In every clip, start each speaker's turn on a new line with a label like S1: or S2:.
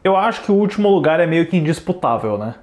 S1: Eu acho que o último lugar é meio que indisputável, né?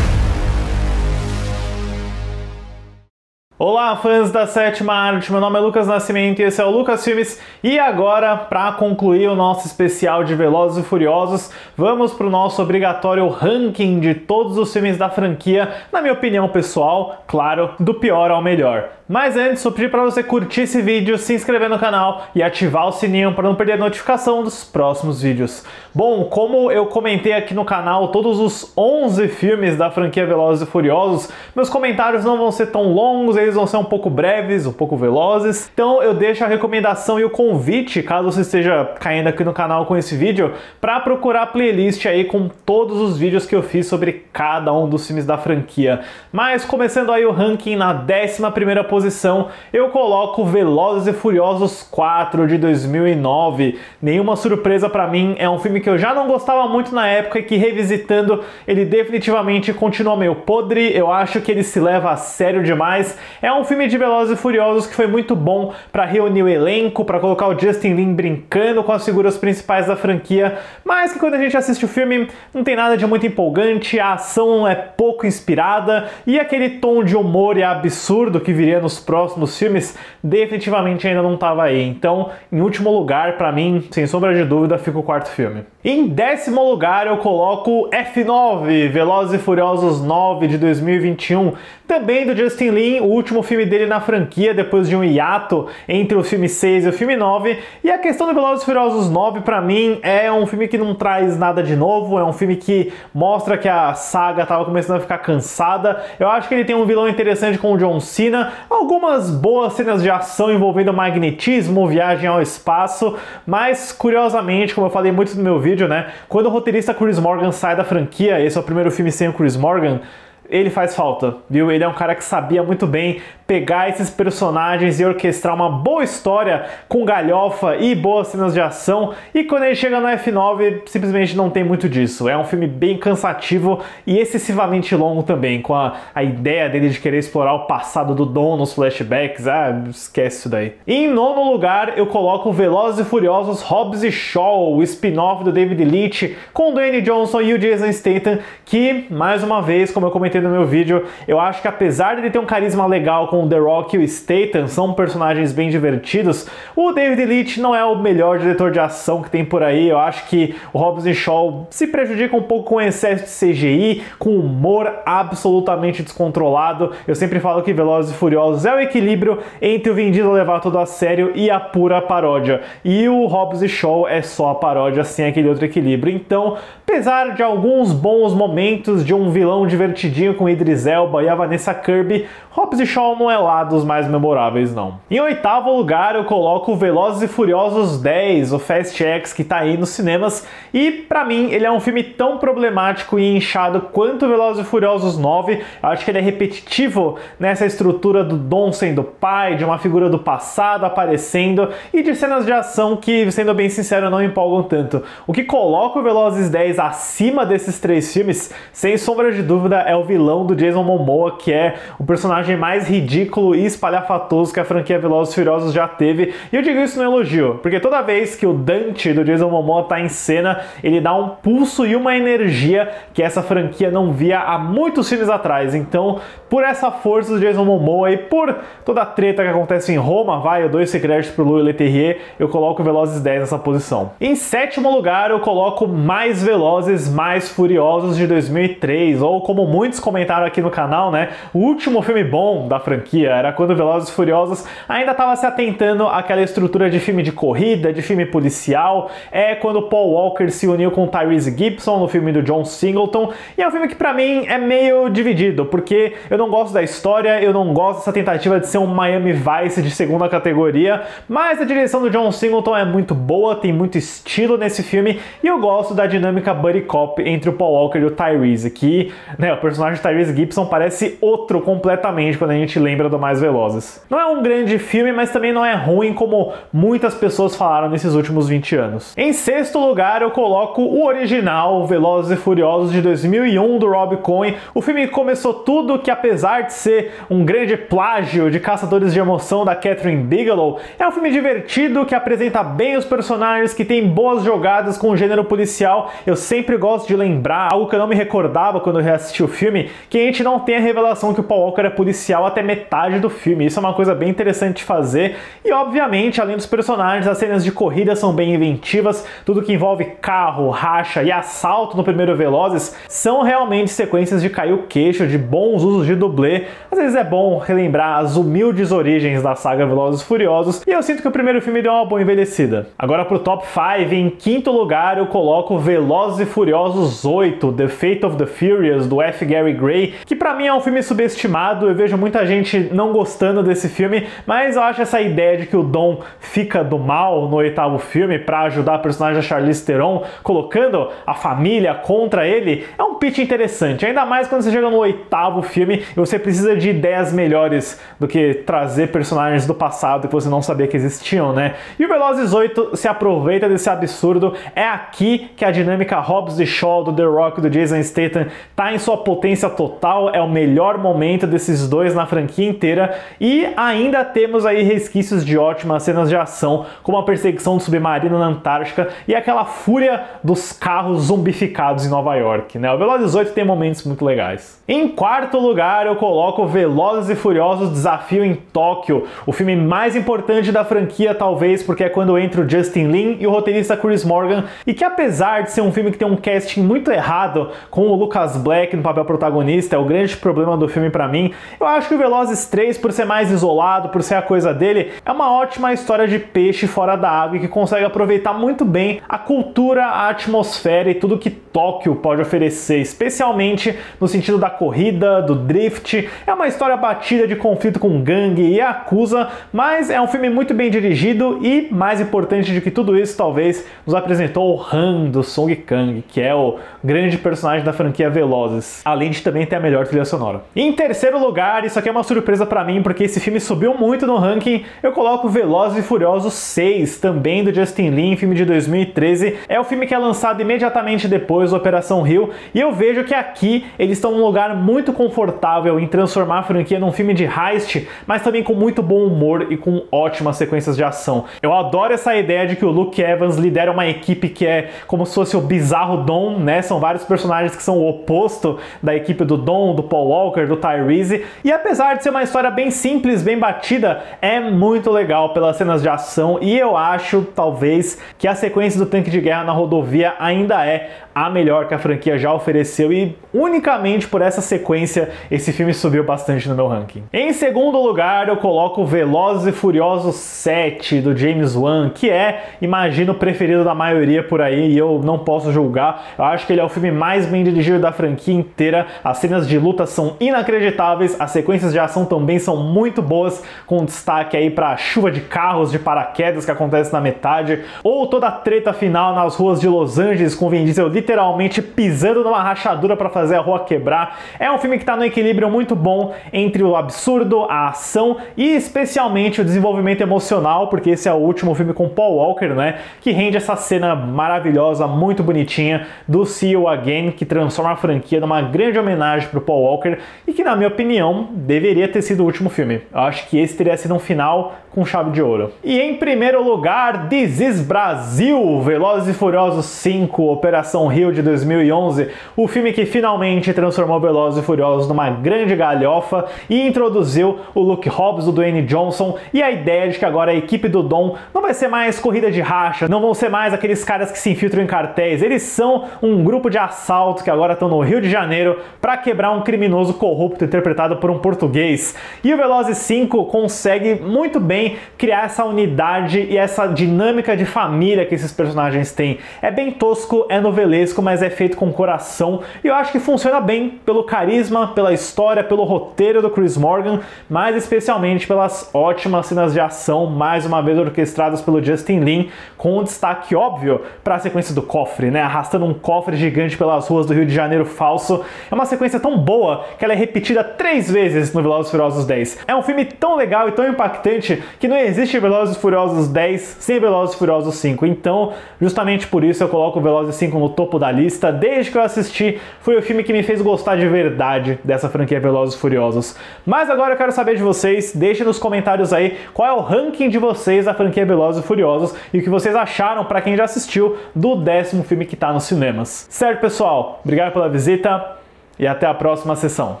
S1: Olá, fãs da Sétima Arte, meu nome é Lucas Nascimento e esse é o Lucas Filmes. E agora, para concluir o nosso especial de Velozes e Furiosos, vamos para o nosso obrigatório ranking de todos os filmes da franquia, na minha opinião pessoal, claro, do pior ao melhor. Mas antes, eu pedi para você curtir esse vídeo, se inscrever no canal e ativar o sininho para não perder a notificação dos próximos vídeos. Bom, como eu comentei aqui no canal todos os 11 filmes da franquia Velozes e Furiosos, meus comentários não vão ser tão longos, eles vão ser um pouco breves, um pouco velozes. Então eu deixo a recomendação e o convite, caso você esteja caindo aqui no canal com esse vídeo, para procurar a playlist aí com todos os vídeos que eu fiz sobre cada um dos filmes da franquia. Mas começando aí o ranking, na 11ª posição, eu coloco Velozes e Furiosos 4 de 2009. Nenhuma surpresa pra mim, é um filme que eu já não gostava muito na época e que, revisitando, ele definitivamente continua meio podre. Eu acho que ele se leva a sério demais. É um filme de Velozes e Furiosos que foi muito bom pra reunir o elenco, pra colocar o Justin Lin brincando com as figuras principais da franquia, mas que quando a gente assiste o filme não tem nada de muito empolgante, a ação é pouco inspirada e aquele tom de humor e absurdo que viria nos próximos filmes definitivamente ainda não estava aí. Então, em último lugar, pra mim, sem sombra de dúvida, fica o quarto filme. Em 10º lugar, eu coloco F9, Velozes e Furiosos 9 de 2021, também do Justin Lin, o último filme dele na franquia, depois de um hiato entre o filme 6 e o filme 9. E a questão do Velozes e Furiosos 9, pra mim, é um filme que não traz nada de novo, é um filme que mostra que a saga estava começando a ficar cansada. Eu acho que ele tem um vilão interessante com o John Cena, algumas boas cenas de ação envolvendo magnetismo, viagem ao espaço, mas curiosamente, como eu falei muito no meu vídeo, né, quando o roteirista Chris Morgan sai da franquia, esse é o primeiro filme sem o Chris Morgan, ele faz falta, viu? Ele é um cara que sabia muito bem pegar esses personagens e orquestrar uma boa história com galhofa e boas cenas de ação, e quando ele chega no F9, simplesmente não tem muito disso. É um filme bem cansativo e excessivamente longo também, com a ideia dele de querer explorar o passado do Dom nos flashbacks. Ah, esquece isso daí. E em 9º lugar, eu coloco Velozes e Furiosos Hobbs e Shaw, o spin-off do David Leitch, com o Dwayne Johnson e o Jason Statham, que, mais uma vez, como eu comentei no meu vídeo, eu acho que apesar de ele ter um carisma legal com o The Rock e o Statham, são personagens bem divertidos, o David Leitch não é o melhor diretor de ação que tem por aí. Eu acho que o Hobbs e Shaw se prejudica um pouco com o excesso de CGI, com humor absolutamente descontrolado. Eu sempre falo que Velozes e Furiosos é o equilíbrio entre o Vin Diesel levar tudo a sério e a pura paródia, e o Hobbs e Shaw é só a paródia sem aquele outro equilíbrio. Então, apesar de alguns bons momentos, de um vilão divertidinho com Idris Elba e a Vanessa Kirby, Hobbs e Shaw não é lá dos mais memoráveis, não. Em 8º lugar, eu coloco Velozes e Furiosos 10, o Fast X, que tá aí nos cinemas, e pra mim ele é um filme tão problemático e inchado quanto Velozes e Furiosos 9. Eu acho que ele é repetitivo nessa estrutura do Dom sendo pai, de uma figura do passado aparecendo, e de cenas de ação que, sendo bem sincero, não empolgam tanto. O que coloca o Velozes 10 acima desses três filmes, sem sombra de dúvida, é o vilão do Jason Momoa, que é o personagem mais ridículo e espalhafatoso que a franquia Velozes e Furiosos já teve. E eu digo isso no elogio, porque toda vez que o Dante do Jason Momoa tá em cena, ele dá um pulso e uma energia que essa franquia não via há muitos filmes atrás. Então, por essa força do Jason Momoa e por toda a treta que acontece em Roma, eu dou esse crédito pro Louis Leterrier, eu coloco Velozes 10 nessa posição. Em 7º lugar, eu coloco Mais Velozes, Mais Furiosos de 2003, ou como muitos comentaram aqui no canal, né, o último filme bom da franquia era quando Velozes e Furiosos ainda estava se atentando àquela estrutura de filme de corrida, de filme policial. É quando Paul Walker se uniu com Tyrese Gibson no filme do John Singleton, e é um filme que pra mim é meio dividido, porque eu não gosto da história, eu não gosto dessa tentativa de ser um Miami Vice de segunda categoria, mas a direção do John Singleton é muito boa, tem muito estilo nesse filme, e eu gosto da dinâmica buddy cop entre o Paul Walker e o Tyrese, que, né, o personagem personagem Tyrese Gibson parece outro completamente quando a gente lembra do Mais Velozes. Não é um grande filme, mas também não é ruim como muitas pessoas falaram nesses últimos 20 anos. Em sexto lugar, eu coloco o original Velozes e Furiosos de 2001 do Rob Cohen. O filme que começou tudo, que apesar de ser um grande plágio de Caçadores de Emoção da Catherine Bigelow, é um filme divertido que apresenta bem os personagens, que tem boas jogadas com o gênero policial. Eu sempre gosto de lembrar algo que eu não me recordava quando eu reassisti o filme, que a gente não tem a revelação que o Paul Walker é policial até metade do filme. Isso é uma coisa bem interessante de fazer. E obviamente, além dos personagens, as cenas de corrida são bem inventivas. Tudo que envolve carro, racha e assalto no primeiro Velozes são realmente sequências de cair o queixo, de bons usos de dublê. Às vezes é bom relembrar as humildes origens da saga Velozes e Furiosos, e eu sinto que o primeiro filme deu uma boa envelhecida. Agora pro top 5, em quinto lugar eu coloco Velozes e Furiosos 8, The Fate of the Furious, do F. Gary Gray, que pra mim é um filme subestimado. Eu vejo muita gente não gostando desse filme, mas eu acho essa ideia de que o Dom fica do mal no oitavo filme pra ajudar a personagem da Charlize Theron, colocando a família contra ele, é um pitch interessante, ainda mais quando você chega no oitavo filme e você precisa de ideias melhores do que trazer personagens do passado que você não sabia que existiam, né? E o Velozes 8 se aproveita desse absurdo. É aqui que a dinâmica Hobbs e Shaw do The Rock e do Jason Statham tá em sua potência total. É o melhor momento desses dois na franquia inteira, e ainda temos aí resquícios de ótimas cenas de ação, como a perseguição do submarino na Antártica e aquela fúria dos carros zumbificados em Nova York, né? O Velozes 8 tem momentos muito legais. Em quarto lugar, eu coloco Velozes e Furiosos Desafio em Tóquio, o filme mais importante da franquia, talvez, porque é quando entra o Justin Lin e o roteirista Chris Morgan, e que apesar de ser um filme que tem um casting muito errado, com o Lucas Black no papel protagonista, é o grande problema do filme pra mim, eu acho que o Velozes 3, por ser mais isolado, por ser a coisa dele, é uma ótima história de peixe fora da água e que consegue aproveitar muito bem a cultura, a atmosfera e tudo que Tóquio pode oferecer, especialmente no sentido da corrida, do drift. É uma história batida de conflito com gangue e Yakuza, mas é um filme muito bem dirigido e, mais importante do que tudo isso, talvez, nos apresentou o Han do Song Kang, que é o grande personagem da franquia Velozes, além de também ter a melhor trilha sonora. E em terceiro lugar, isso aqui é uma surpresa pra mim, porque esse filme subiu muito no ranking, eu coloco Velozes e Furiosos 6, também do Justin Lin, filme de 2013. É o filme que é lançado imediatamente depois da Operação Rio, e eu vejo que aqui eles estão num lugar muito confortável em transformar a franquia num filme de heist, mas também com muito bom humor e com ótimas sequências de ação. Eu adoro essa ideia de que o Luke Evans lidera uma equipe que é como se fosse o bizarro Dom, né? São vários personagens que são o oposto da equipe do Dom, do Paul Walker, do Tyrese, e apesar de ser uma história bem simples, bem batida, é muito legal pelas cenas de ação, e eu acho, talvez, que a sequência do tanque de guerra na rodovia ainda é a melhor que a franquia já ofereceu, e unicamente por essa sequência esse filme subiu bastante no meu ranking. Em segundo lugar, eu coloco Velozes e Furiosos 7 do James Wan, que é, imagino, o preferido da maioria por aí, e eu não posso julgar. Eu acho que ele é o filme mais bem dirigido da franquia inteira. As cenas de luta são inacreditáveis, as sequências de ação também são muito boas, com destaque aí para a chuva de carros de paraquedas que acontece na metade, ou toda a treta final nas ruas de Los Angeles com Vin Diesel literalmente pisando numa rachadura para fazer a rua quebrar. É um filme que está no equilíbrio muito bom entre o absurdo, a ação e especialmente o desenvolvimento emocional, porque esse é o último filme com Paul Walker, né, que rende essa cena maravilhosa, muito bonitinha do See You Again, que transforma a franquia numa grande homenagem para o Paul Walker e que, na minha opinião, deveria ter sido o último filme. Eu acho que esse teria sido um final com chave de ouro. E em primeiro lugar, This Is Brasil, Velozes e Furiosos 5, Operação Rio de 2011, o filme que finalmente transformou Velozes e Furiosos numa grande galhofa e introduziu o Luke Hobbs, do Dwayne Johnson, e a ideia de que agora a equipe do Dom não vai ser mais corrida de racha, não vão ser mais aqueles caras que se infiltram em cartéis, eles são um grupo de assalto que agora estão no Rio de Janeiro para quebrar um criminoso corrupto interpretado por um português. E o Velozes 5 consegue muito bem criar essa unidade e essa dinâmica de família que esses personagens têm. É bem tosco, é novelesco, animesco, mas é feito com coração, e eu acho que funciona bem pelo carisma, pela história, pelo roteiro do Chris Morgan, mas especialmente pelas ótimas cenas de ação, mais uma vez orquestradas pelo Justin Lin, com um destaque óbvio para a sequência do cofre, né? Arrastando um cofre gigante pelas ruas do Rio de Janeiro falso. É uma sequência tão boa que ela é repetida 3 vezes no Velozes e Furiosos 10. É um filme tão legal e tão impactante que não existe Velozes e Furiosos 10 sem Velozes e Furiosos 5. Então, justamente por isso eu coloco o Velozes 5 no topo da lista. Desde que eu assisti, foi o filme que me fez gostar de verdade dessa franquia Velozes e Furiosos. Mas agora eu quero saber de vocês, deixem nos comentários aí qual é o ranking de vocês da franquia Velozes e Furiosos e o que vocês acharam, para quem já assistiu, do 10º filme que tá nos cinemas. Certo, pessoal? Obrigado pela visita e até a próxima sessão.